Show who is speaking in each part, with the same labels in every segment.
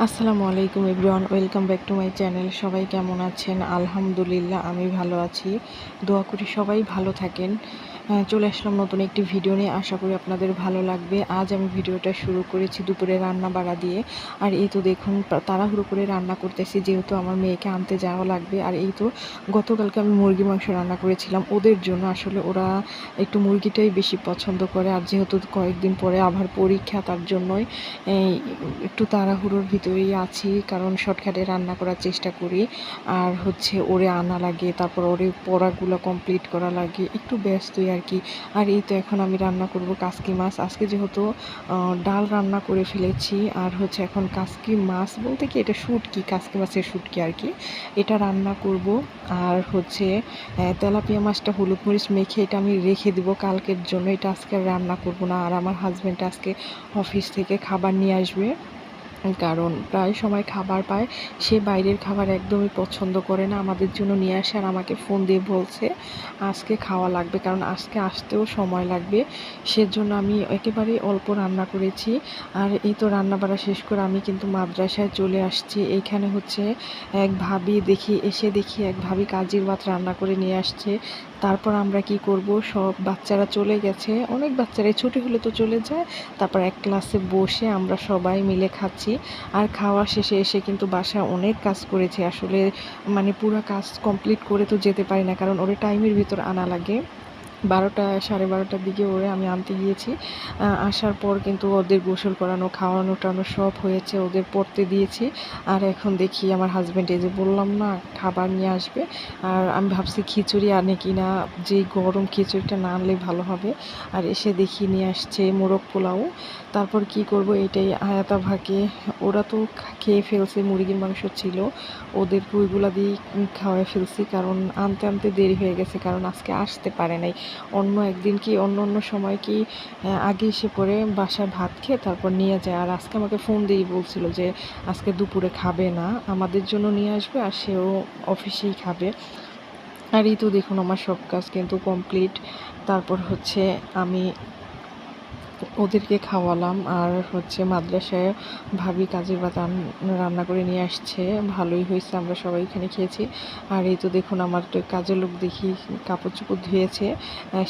Speaker 1: আসসালামু আলাইকুম everyone, welcome back to my channel. সবাই কেমন আছেন? আলহামদুলিল্লাহ আমি ভালো আছি। দোয়া করি সবাই ভালো থাকেন। চলে আসলাম নতুন একটি ভিডিও নিয়ে, আশা করি আপনাদের ভালো লাগবে। আজ আমি ভিডিওটা শুরু করেছি দুপুরে রান্না বাড়া দিয়ে। আর এই তো দেখুন তাড়াহুড়ো করে রান্না করতেছি, যেহেতু আমার মেয়েকে আনতে যাওয়া লাগবে। আর এই তো গতকালকে আমি মুরগি মাংস রান্না করেছিলাম ওদের জন্য। আসলে ওরা একটু মুরগিটাই বেশি পছন্দ করে, আর যেহেতু কয়েকদিন পরে আবার পরীক্ষা, তার জন্যই একটু তাড়াহুড়োর ভিতরেই আছি, কারণ শর্টকাটে রান্না করার চেষ্টা করি। আর হচ্ছে ওরে আনা লাগে, তারপর ওরে পড়াগুলো কমপ্লিট করা লাগে, একটু ব্যস্তই আর কি। আর এই তো এখন আমি রান্না করব কাসকি মাছ। আজকে যেহেতু ডাল রান্না করে ফেলেছি, আর হচ্ছে এখন কাসকি মাছ বলতে কি এটা শুটকি, কাসকি মাছের শুটকি আর কি, এটা রান্না করব। আর হচ্ছে তেলাপিয়া মাছটা হলুদ মরিচ মেখে এটা আমি রেখে দিব কালকের জন্য, এটা আজকে রান্না করব না। আর আমার হাজব্যান্ড আজকে অফিস থেকে খাবার নিয়ে আসবে, কারণ প্রায় সময় খাবার পায়। সে বাইরের খাবার একদমই পছন্দ করে না, আমাদের জন্য নিয়ে আসে। আর আমাকে ফোন দিয়ে বলছে আজকে খাওয়া লাগবে, কারণ আজকে আসতেও সময় লাগবে। সেজন্য আমি একেবারেই অল্প রান্না করেছি। আর এই তো রান্না বাড়া শেষ করে আমি কিন্তু মাদ্রাসায় চলে আসছি। এইখানে হচ্ছে এক ভাবি দেখি এক ভাবি কাজির ভাত রান্না করে নিয়ে আসছে। তারপর আমরা কি করব, সব বাচ্চারা চলে গেছে, অনেক বাচ্চারাই ছুটি হলে তো চলে যায়। তারপর এক ক্লাসে বসে আমরা সবাই মিলে খাচ্ছি। আর খাওয়া শেষে এসে কিন্তু বাসায় অনেক কাজ করেছি আসলে, মানে পুরো কাজ কমপ্লিট করে তো যেতে পারি না, কারণ ওরে টাইমের ভিতর আনা লাগে। 12টা 12:30টার দিকে ওরে আমি আনতে গিয়েছি। আসার পর কিন্তু ওদের গোসল করানো, খাওয়ানো টানো সব হয়েছে, ওদের পড়তে দিয়েছি। আর এখন দেখি আমার হাজব্যান্ড, এই যে বললাম না খাবার নিয়ে আসবে, আর আমি ভাবছি খিচুড়ি আনে কি না, যে গরম খিচুড়িটা না আনলে ভালো হবে। আর এসে দেখি নিয়ে আসছে মোরগ পোলাও। তারপর কি করব, এটাই আয়াতা ভাগে ওরা তো খেয়ে ফেলছে, মুরগির মাংস ছিল, ওদেরকে ওইগুলা দিয়ে খাওয়াই ফেলছি, কারণ আনতে আনতে দেরি হয়ে গেছে, কারণ আজকে আসতে পারে নাই। অন্য একদিন কি অন্য সময় কি আগে এসে পড়ে বাসায় ভাত খেয়ে তারপর নিয়ে যায়। আর আজকে আমাকে ফোন দিয়ে বলছিল যে আজকে দুপুরে খাবে না, আমাদের জন্য নিয়ে আসবে, আর সেও অফিসেই খাবে। আর এই তো দেখুন আমার সব কাজ কিন্তু কমপ্লিট। তারপর হচ্ছে আমি ওদেরকে খাওয়ালাম। আর হচ্ছে মাদ্রাসায় ভাবি কাজের ভাত রান্না করে নিয়ে আসছে, ভালোই হয়েছে, আমরা সবাই এখানে খেয়েছি। আর এই তো দেখুন আমার তো কাজের লোক দেখি কাপড় চোপড় ধুয়েছে,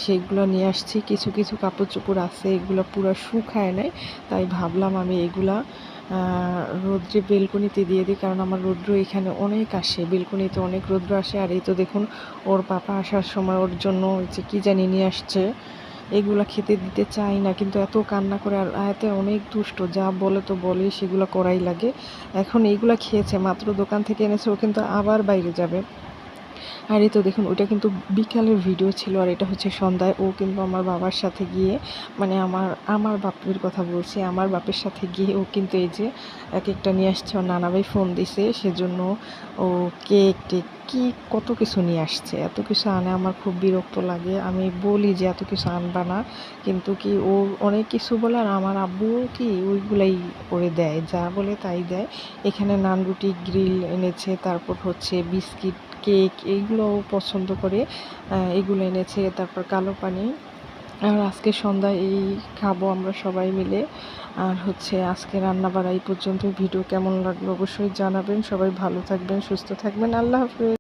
Speaker 1: সেইগুলো নিয়ে আসছি। কিছু কিছু কাপড় চোপড় আছে, এগুলো পুরো শুকায় নাই, তাই ভাবলাম আমি এগুলা রৌদ্রে বেলকনিতে দিয়ে দিই, কারণ আমার রৌদ্র এখানে অনেক আসে, বেলকনিতে অনেক রৌদ্র আসে। আর এই তো দেখুন ওর পাপা আসার সময় ওর জন্য যে কী জানি নিয়ে আসছে, এগুলা খেতে দিতে চাই না, কিন্তু এত কান্না করে। আর আয়াতে অনেক দুষ্ট, যা বলে তো বলে, সেগুলো করাই লাগে। এখন এইগুলা খেয়েছে, মাত্র দোকান থেকে এনেছে, ও কিন্তু আবার বাইরে যাবে। আর এই তো দেখুন ওইটা কিন্তু বিকালের ভিডিও ছিল, আর এটা হচ্ছে সন্ধ্যায়। ও কিন্তু আমার বাবার সাথে গিয়ে, মানে আমার বাপের কথা বলছি, আমার বাপের সাথে গিয়ে ও কিন্তু এই যে এক একটা নিয়ে আসছে। ওর নানা ভাই ফোন দিছে, সেজন্য ও কেক টেক কি কত কিছু নিয়ে আসছে। এত কিছু আনে, আমার খুব বিরক্ত লাগে। আমি বলি যে এত কিছু আনবা না, কিন্তু কি ও অনেক কিছু বলে। আর আমার আব্বু কি ওইগুলাই করে দেয়, যা বলে তাই দেয়। এখানে নান রুটি গ্রিল এনেছে, তারপর হচ্ছে বিস্কিট কেক, এইগুলোও পছন্দ করে, এগুলো এনেছে। তারপর কালো পানি। আর আজকে সন্ধ্যায় এই খাবো আমরা সবাই মিলে। আর হচ্ছে আজকে রান্না বাড়া এই পর্যন্ত। ভিডিও কেমন লাগলো অবশ্যই জানাবেন। সবাই ভালো থাকবেন, সুস্থ থাকবেন। আল্লাহ হাফেজ।